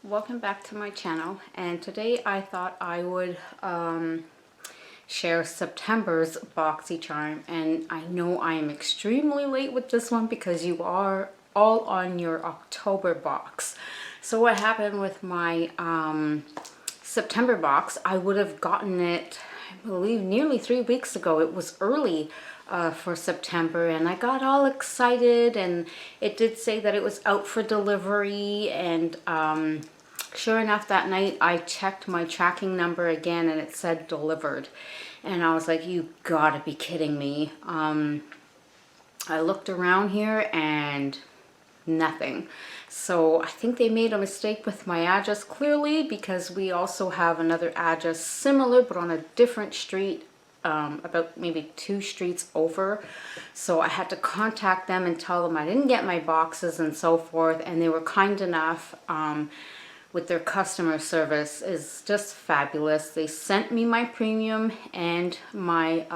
Welcome back to my channel, and today I thought I would share September's BoxyCharm. And I know I am extremely late with this one because you are all on your October box. So what happened with my September box, I would have gotten it, I believe, nearly 3 weeks ago. It was early for September, and I got all excited, and it did say that it was out for delivery. And sure enough, that night I checked my tracking number again and it said delivered, and I was like, you gotta be kidding me. I looked around here and nothing. So I think they made a mistake with my address, clearly, because we also have another address similar but on a different street, about maybe 2 streets over. So I had to contact them and tell them I didn't get my boxes and so forth, and they were kind enough with their customer service. Is just fabulous. They sent me my premium and my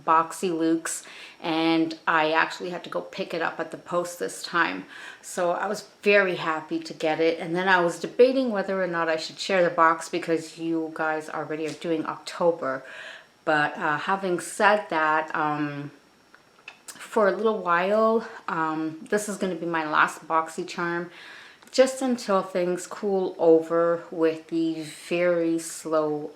Boxyluxe, and I actually had to go pick it up at the post this time. So I was very happy to get it. And then I was debating whether or not I should share the box because you guys already are doing October. But having said that, for a little while, this is going to be my last BoxyCharm, just until things cool over with the very slow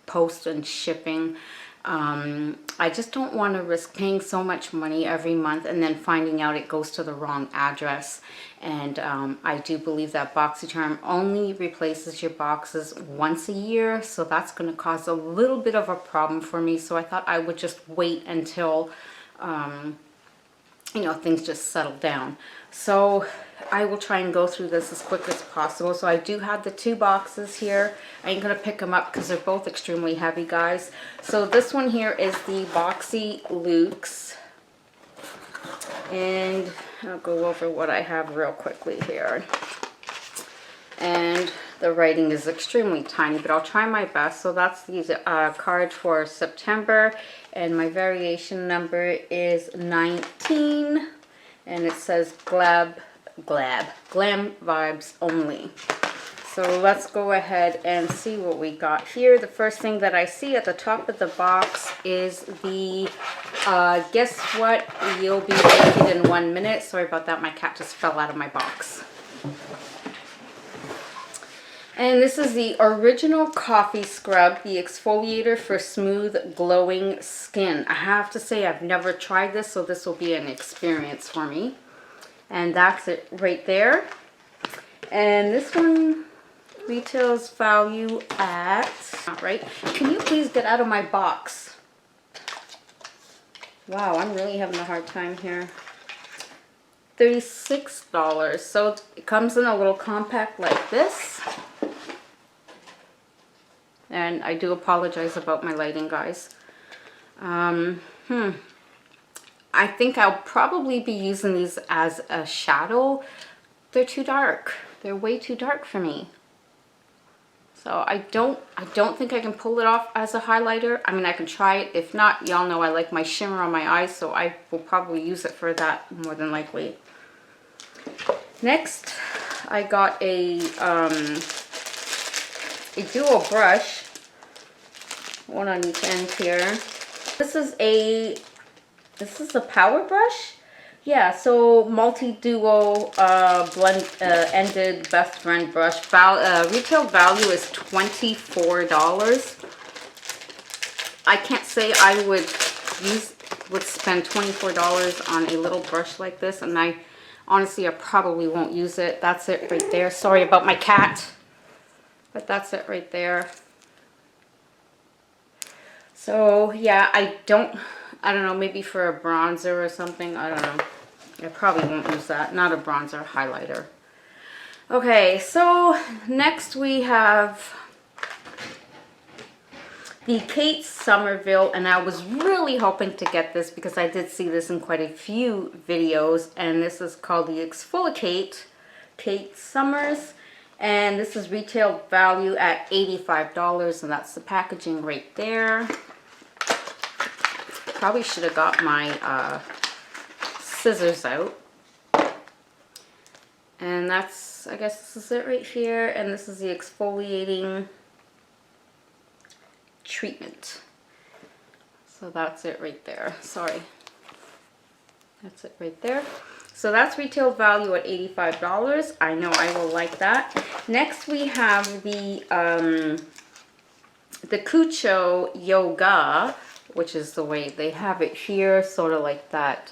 post and shipping. I just don't want to risk paying so much money every month and then finding out it goes to the wrong address. And I do believe that BoxyCharm only replaces your boxes once a year, so that's going to cause a little bit of a problem for me. So I thought I would just wait until you know, things just settle down. So I will try and go through this as quick as possible. So I do have the 2 boxes here. I ain't gonna pick them up because they're both extremely heavy, guys. So this one here is the Boxyluxe, and I'll go over what I have real quickly here. And the writing is extremely tiny, but I'll try my best. So that's the card for September, and my variation number is 19, and it says glam vibes only. So let's go ahead and see what we got here. The first thing that I see at the top of the box is the guess what, you'll be naked in 1 minute. Sorry about that, my cat just fell out of my box. And this is the original coffee scrub, the exfoliator for smooth, glowing skin. I have to say I've never tried this, so this will be an experience for me. And that's it right there. And this one retails value at, right? Can you please get out of my box? Wow, I'm really having a hard time here. $36. So it comes in a little compact like this. And I do apologize about my lighting, guys. I think I'll probably be using these as a shadow. They're too dark. They're way too dark for me. So I don't think I can pull it off as a highlighter. I mean, I can try it. If not, y'all know I like my shimmer on my eyes, so I will probably use it for that more than likely. Next, I got a dual brush, one on each end here. This is a power brush. Yeah, so multi-duo blend ended best friend brush. Retail value is $24. I can't say I would spend $24 on a little brush like this, and I honestly probably won't use it. That's it right there. Sorry about my cat. But that's it right there. So yeah, I don't know, maybe for a bronzer or something. I don't know. I probably won't use that. Not a bronzer, highlighter. Okay, so next we have the Kate Somerville, and I was really hoping to get this because I did see this in quite a few videos, and this is called the Exfoliate Kate Summers. And this is retail value at $85, and that's the packaging right there. Probably should have got my scissors out. And that's, I guess this is it right here. And this is the exfoliating treatment. So that's it right there. Sorry. That's it right there. So that's retail value at $85. I know I will like that. Next we have the Cucho Yoga, which is the way they have it here, sort of like that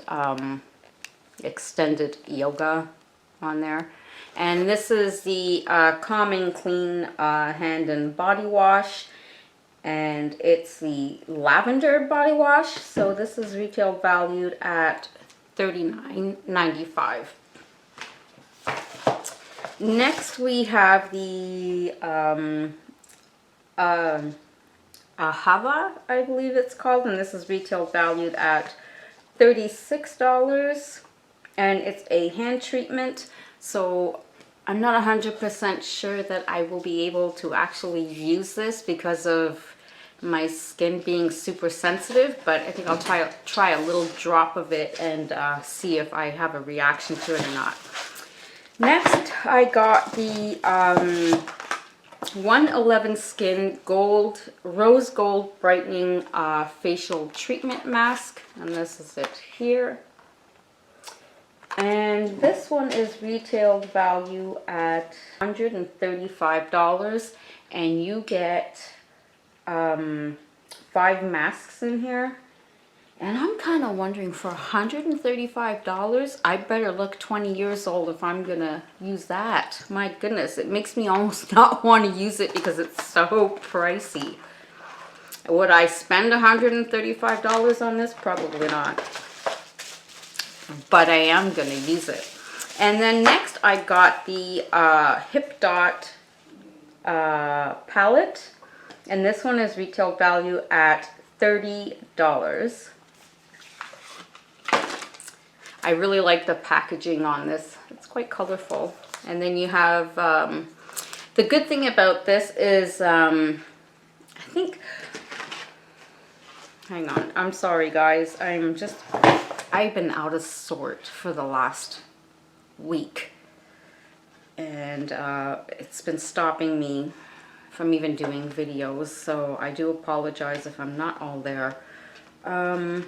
extended yoga on there. And this is the Calming Clean Hand and Body Wash. And it's the lavender body wash. So this is retail valued at $39.95. Next we have the Ahava, I believe it's called, and this is retail valued at $36. And it's a hand treatment. So I'm not 100% sure that I will be able to actually use this because of my skin being super sensitive, but I think I'll try a little drop of it and see if I have a reaction to it or not. Next, I got the 111 Skin Rose Gold Brightening Facial Treatment Mask, and this is it here. And this one is retailed value at $135, and you get 5 masks in here. And I'm kind of wondering, for $135, I better look 20 years old if I'm gonna use that. My goodness, it makes me almost not want to use it because it's so pricey. Would I spend $135 on this? Probably not. But I am going to use it. And then next I got the Hip Dot palette. And this one is retail value at $30. I really like the packaging on this. It's quite colorful. And then you have, the good thing about this is, I think, hang on, I'm sorry guys, I've been out of sort for the last week, and it's been stopping me from even doing videos, so I do apologize if I'm not all there. I'm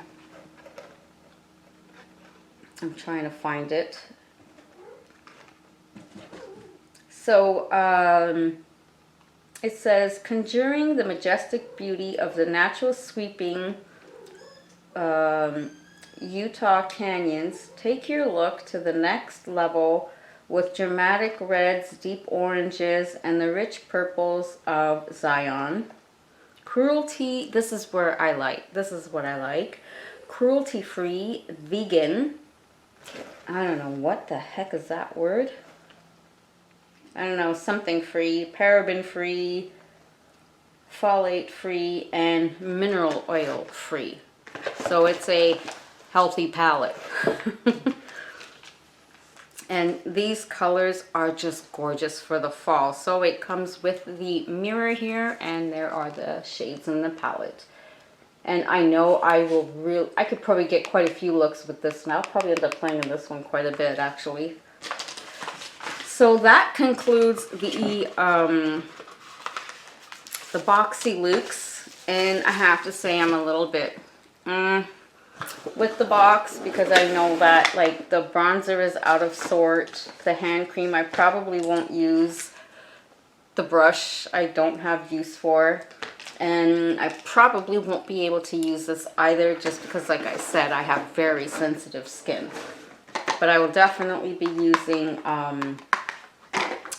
trying to find it. So it says, conjuring the majestic beauty of the natural sweeping Utah canyons, take your look to the next level with dramatic reds, deep oranges, and the rich purples of Zion. Cruelty, this is what I like. Cruelty-free, vegan. I don't know, what the heck is that word? I don't know, something free, paraben free, folate free, and mineral oil free. So it's a healthy palette. And these colors are just gorgeous for the fall. So it comes with the mirror here, and there are the shades in the palette. And I know I could probably get quite a few looks with this, and I'll probably end up playing in this one quite a bit actually. So that concludes the Boxyluxe, and I have to say I'm a little bit with the box because I know that like the bronzer is out of sort. The hand cream I probably won't use. The brush I don't have use for, and I probably won't be able to use this either just because, like I said, I have very sensitive skin. But I will definitely be using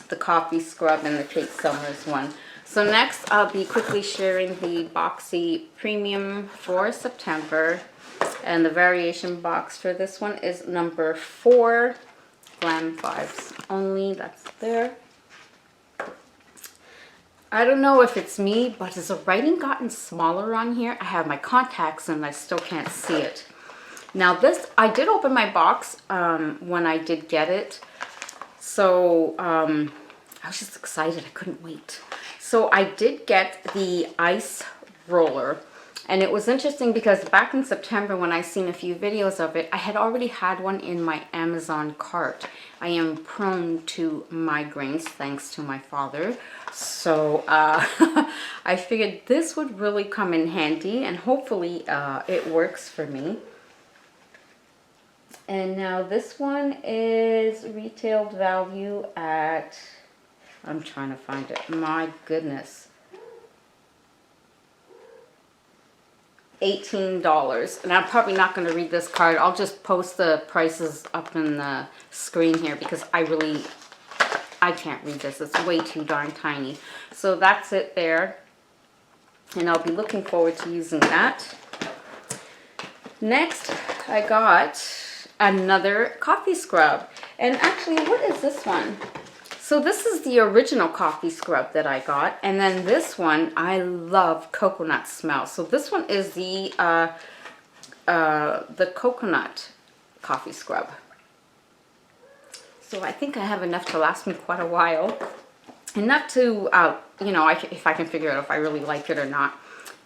the coffee scrub and the Kate Summers one. So next I'll be quickly sharing the Boxy Premium for September, and the variation box for this one is number 4, Glam 5s only. That's there. I don't know if it's me, but has the writing gotten smaller on here? I have my contacts and I still can't see it. Now this, I did open my box when I did get it. So I was just excited. I couldn't wait. So I did get the ice roller. And it was interesting because back in September when I seen a few videos of it, I had already had one in my Amazon cart. I am prone to migraines thanks to my father. So I figured this would really come in handy, and hopefully it works for me. And now this one is retailed value at, I'm trying to find it, my goodness, $18. And I'm probably not going to read this card. I'll just post the prices up in the screen here because I can't read this. It's way too darn tiny. So that's it there. And I'll be looking forward to using that. Next, I got another coffee scrub. And actually, what is this one? So this is the original coffee scrub that I got. And then this one, I love coconut smell. So this one is the coconut coffee scrub. So I think I have enough to last me quite a while. Enough to, you know, if I can figure out if I really like it or not.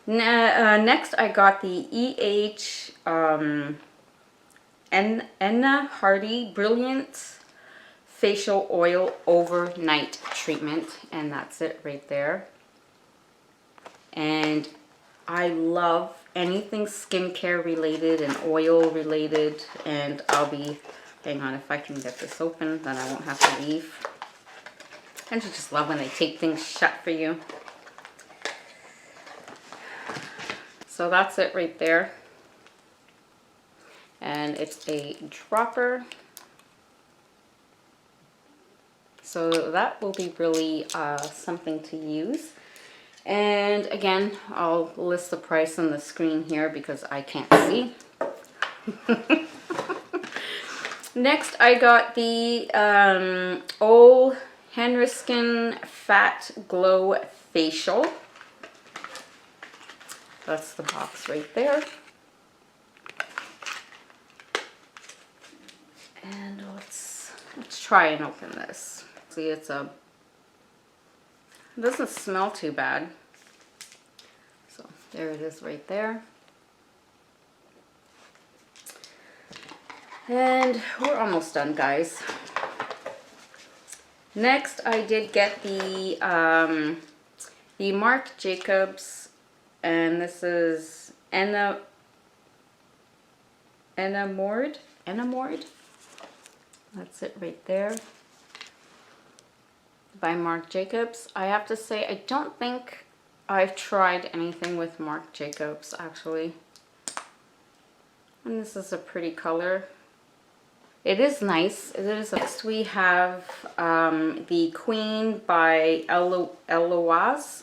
Next, I got the EH Enna Hardy Brilliant Facial Oil Overnight Treatment. And that's it right there. And I love anything skincare related and oil related. And I'll be, hang on, if I can get this open, then I won't have to leave. And you just love when they take things shut for you. So that's it right there. And it's a dropper. So that will be really something to use. And again, I'll list the price on the screen here because I can't see. Next, I got the Ole Henriksen Fat Glow Facial. That's the box right there. And let's try and open this. See, it doesn't smell too bad. So there it is right there. And we're almost done, guys. Next, I did get the Marc Jacobs, and this is Enamoured. That's it right there. By Marc Jacobs. I have to say, I don't think I've tried anything with Marc Jacobs, actually. And this is a pretty color. It is nice. It is. Next we have the Queen by Eloise.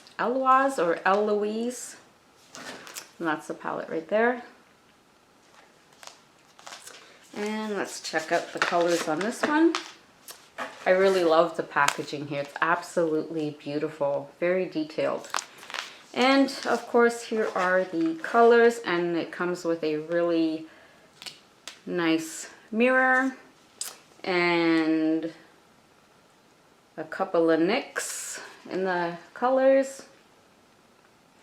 And that's the palette right there. And let's check out the colors on this one. I really love the packaging here. It's absolutely beautiful. Very detailed. And of course here are the colors, and it comes with a really nice mirror and a couple of nicks in the colors.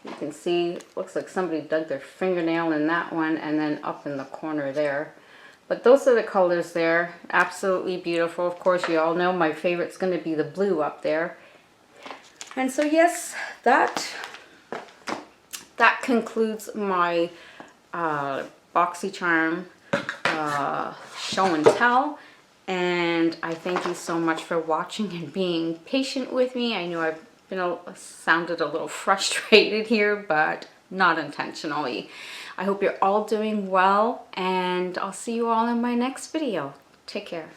You can see, it looks like somebody dug their fingernail in that one, and then up in the corner there. But those are the colors there. Absolutely beautiful. Of course, you all know my favorite's going to be the blue up there. And so yes, that concludes my BoxyCharm show and tell. And I thank you so much for watching and being patient with me. I know I've been sounded a little frustrated here, but not intentionally. I hope you're all doing well, and I'll see you all in my next video. Take care.